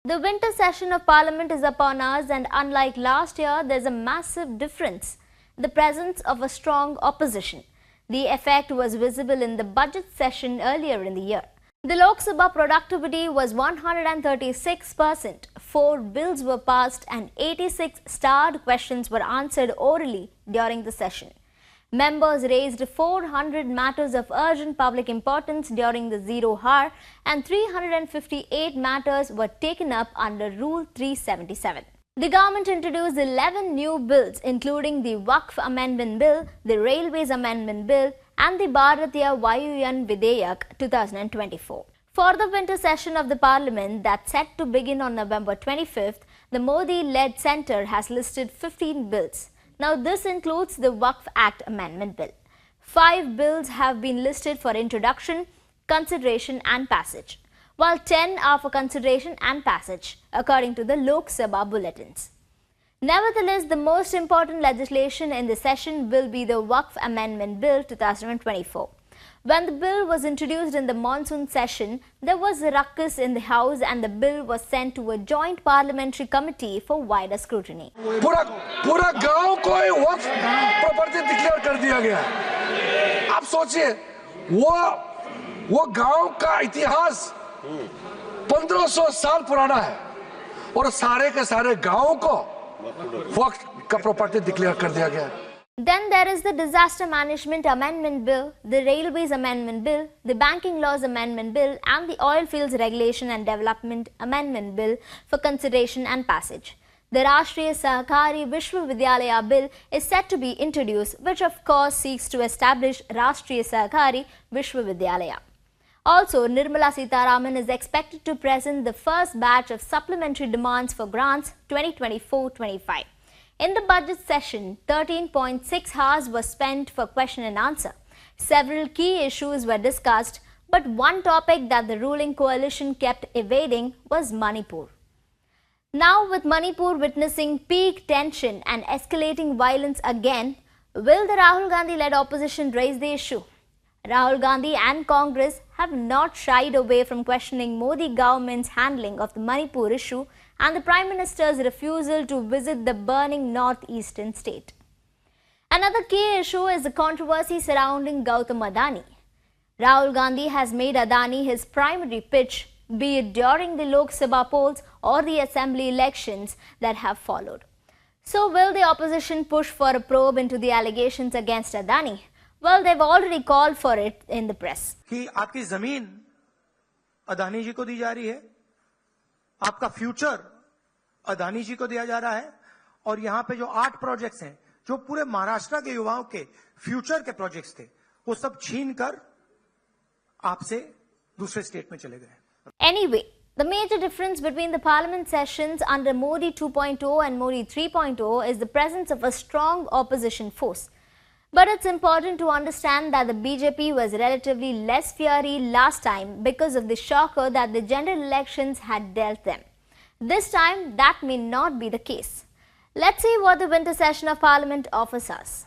The winter session of Parliament is upon us, and unlike last year, there's a massive difference: the presence of a strong opposition. The effect was visible in the budget session earlier in the year. The Lok Sabha productivity was 136%. 4 bills were passed and 86 starred questions were answered orally during the session. Members raised 400 matters of urgent public importance during the zero hour, and 358 matters were taken up under Rule 377. The government introduced 11 new bills, including the Waqf Amendment Bill, the Railways Amendment Bill, and the Bharatiya Vayuyan Videyak 2024. For the winter session of the Parliament that's set to begin on November 25th, the Modi-led centre has listed 15 bills. Now, this includes the Waqf Act Amendment Bill. 5 bills have been listed for introduction, consideration and passage, while 10 are for consideration and passage, according to the Lok Sabha bulletins. Nevertheless, the most important legislation in the session will be the Waqf Amendment Bill 2024. When the bill was introduced in the monsoon session, there was a ruckus in the House and the bill was sent to a joint parliamentary committee for wider scrutiny. पूरा गांव को वक्फ property declare कर दिया गया। आप सोचिए, वो गांव का इतिहास 1500 साल पुराना है और सारे के सारे गांव को वक्फ का प्रॉपर्टी डिक्लेयर कर दिया गया। Then there is the Disaster Management Amendment Bill, the Railways Amendment Bill, the Banking Laws Amendment Bill, and the Oil Fields Regulation and Development Amendment Bill for consideration and passage. The Rashtriya Sahakari Vishwavidyalaya Bill is set to be introduced, which of course seeks to establish Rashtriya Sahakari Vishwavidyalaya. Also, Nirmala Sitharaman is expected to present the first batch of supplementary demands for grants 2024-25. In the budget session, 13.6 hours were spent for question and answer. Several key issues were discussed, but one topic that the ruling coalition kept evading was Manipur. Now, with Manipur witnessing peak tension and escalating violence again, will the Rahul Gandhi-led opposition raise the issue? Rahul Gandhi and Congress have not shied away from questioning Modi government's handling of the Manipur issue and the Prime Minister's refusal to visit the burning northeastern state. Another key issue is the controversy surrounding Gautam Adani. Rahul Gandhi has made Adani his primary pitch, be it during the Lok Sabha polls or the assembly elections that have followed. So, will the opposition push for a probe into the allegations against Adani? Well, they've already called for it in the press. कि आपकी जमीन अदानी जी को दी जा रही है, आपका future Adani जी को दिया जा रहा है, और यहाँ पे जो 8 प्रोजेक्ट्स हैं जो पूरे महाराष्ट्र के युवाओं के फ्यूचर के प्रोजेक्ट्स थे, वो सब छीन कर आपसे दूसरे स्टेट में चले गए. Anyway, the major difference between the parliament sessions under Modi 2.0 and Modi 3.0 is the presence of a strong opposition force. But it's important to understand that the BJP was relatively less fiery last time because of the shocker that the general elections had dealt them. This time, that may not be the case. Let's see what the winter session of Parliament offers us.